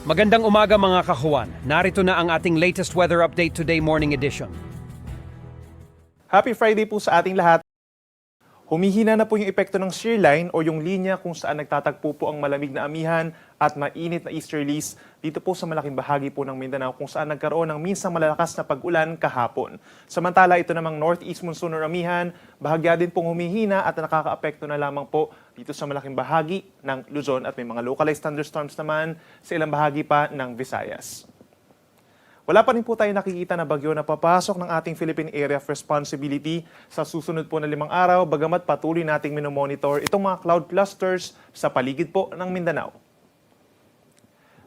Magandang umaga mga kahuan. Narito na ang ating latest weather update today morning edition. Happy Friday po sa ating lahat. Humihina na po yung epekto ng shear line o yung linya kung saan nagtatagpo po ang malamig na amihan at mainit na easterlies dito po sa malaking bahagi po ng Mindanao kung saan nagkaroon ng minsang malalakas na pag-ulan kahapon. Samantala ito namang northeast monsoon or amihan, bahagya din pong humihina at nakakaapekto na lamang po dito sa malaking bahagi ng Luzon at may mga localized thunderstorms naman sa ilang bahagi pa ng Visayas. Wala pa rin po tayo nakikita na bagyo na papasok ng ating Philippine Area of Responsibility sa susunod po na 5 araw, bagamat patuloy nating minomonitor itong mga cloud clusters sa paligid po ng Mindanao.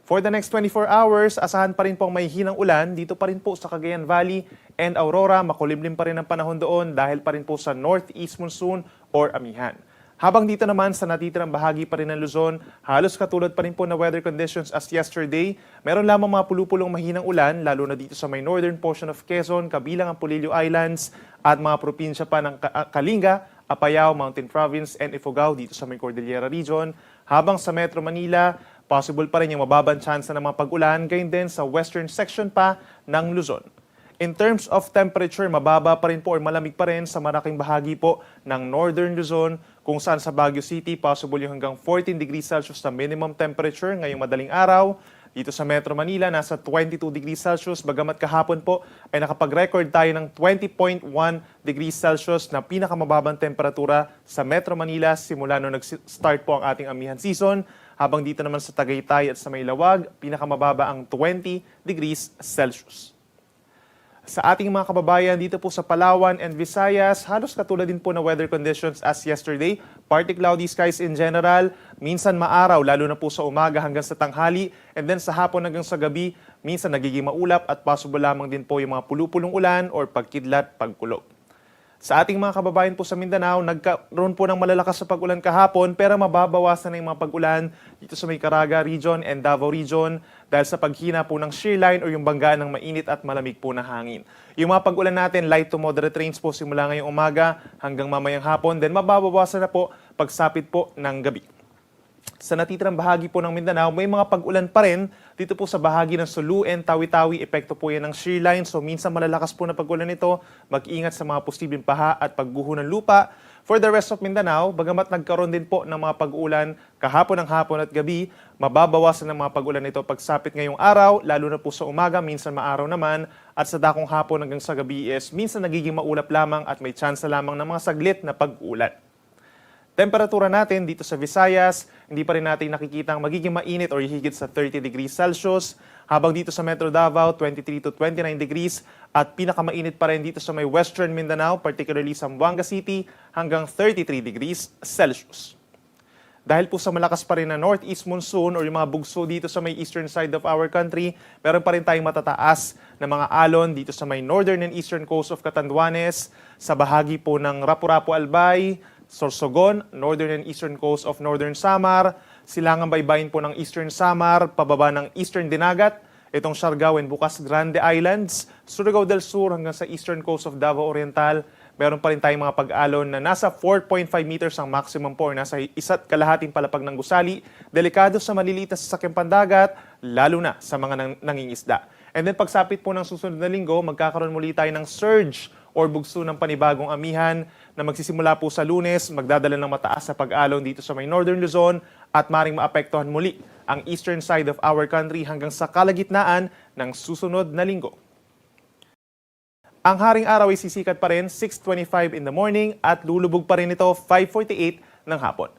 For the next 24 hours, asahan pa rin po ang may hinang ulan dito pa rin po sa Cagayan Valley and Aurora. Makulimlim pa rin ang panahon doon dahil pa rin po sa northeast monsoon or amihan. Habang dito naman sa natitirang bahagi pa rin ng Luzon, halos katulad pa rin po na weather conditions as yesterday. Meron lamang mga pulupulong mahinang ulan, lalo na dito sa may northern portion of Quezon, kabilang ang Polillo Islands at mga probinsya pa ng Kalinga, Apayao, Mountain Province, and Ifugao dito sa may Cordillera Region. Habang sa Metro Manila, possible pa rin yung mababang tsansa ng mga pag-ulan, gayon din sa western section pa ng Luzon. In terms of temperature, mababa pa rin po or malamig pa rin sa malaking bahagi po ng Northern Luzon, kung saan sa Baguio City, possible yung hanggang 14 degrees Celsius na minimum temperature ngayong madaling araw. Dito sa Metro Manila, nasa 22 degrees Celsius, bagamat kahapon po ay nakapag-record tayo ng 20.1 degrees Celsius na pinakamababang temperatura sa Metro Manila simula nung nag-start po ang ating amihan season. Habang dito naman sa Tagaytay at sa Maylawag, pinakamababa ang 20 degrees Celsius. Sa ating mga kababayan dito po sa Palawan and Visayas, halos katulad din po na weather conditions as yesterday. Partly cloudy skies in general, minsan maaraw lalo na po sa umaga hanggang sa tanghali, and then sa hapon hanggang sa gabi, minsan nagiging maulap at possible lamang din po yung mga pulupulong ulan or pagkidlat, pagkulog. Sa ating mga kababayan po sa Mindanao, nagkaroon po ng malalakas sa pag-ulan kahapon pero mababawasan na yung mga pag-ulan dito sa may Caraga Region and Davao Region dahil sa paghina po ng shear line o yung banggaan ng mainit at malamig po na hangin. Yung mga pag-ulan natin, light to moderate rains po simula ngayong umaga hanggang mamayang hapon, then mababawasan na po pagsapit po ng gabi. Sa natitirang bahagi po ng Mindanao, may mga pag-ulan pa rin dito po sa bahagi ng Sulu and Tawi-Tawi. Epekto po yan ng shear line. So minsan malalakas po na pag-ulan ito. Mag-ingat sa mga posibleng paha at pagguho ng lupa. For the rest of Mindanao, bagamat nagkaroon din po ng mga pag-ulan kahapon ng hapon at gabi, mababawasan ng mga pag-ulan ito pagsapit ngayong araw, lalo na po sa umaga, minsan maaraw naman, at sa dakong hapon hanggang sa gabi is minsan nagiging maulap lamang at may tsansa lamang ng mga saglit na pag-ulan. Temperatura natin dito sa Visayas, hindi pa rin natin nakikitang magiging mainit o higit sa 30 degrees Celsius. Habang dito sa Metro Davao, 23 to 29 degrees. At pinakamainit pa rin dito sa may Western Mindanao, particularly sa Zamboanga City, hanggang 33 degrees Celsius. Dahil po sa malakas pa rin na northeast monsoon o yung mga bugso dito sa may eastern side of our country, meron pa rin tayong matataas na mga alon dito sa may northern and eastern coast of Catanduanes, sa bahagi po ng Rapu-Rapu Albay, Sorsogon, northern and eastern coast of northern Samar, silangang baybayin po ng eastern Samar, pababa ng eastern Dinagat, itong Siargao and Bukas Grande Islands, Surigao del Sur hanggang sa eastern coast of Davao Oriental. Meron pa rin tayong mga pag-alon na nasa 4.5 meters ang maximum po or nasa 1.5 palapag ng gusali. Delikado sa maliliit na sasakyang pandagat, lalo na sa mga nangingisda. And then pagsapit po ng susunod na linggo, magkakaroon muli tayo ng surge or bugso ng panibagong amihan na magsisimula po sa Lunes, magdadala ng mataas na pag-alon dito sa may Northern Luzon at maring maapektuhan muli ang eastern side of our country hanggang sa kalagitnaan ng susunod na linggo. Ang haring araw ay sisikat pa rin 6:25 in the morning at lulubog pa rin ito 5:48 ng hapon.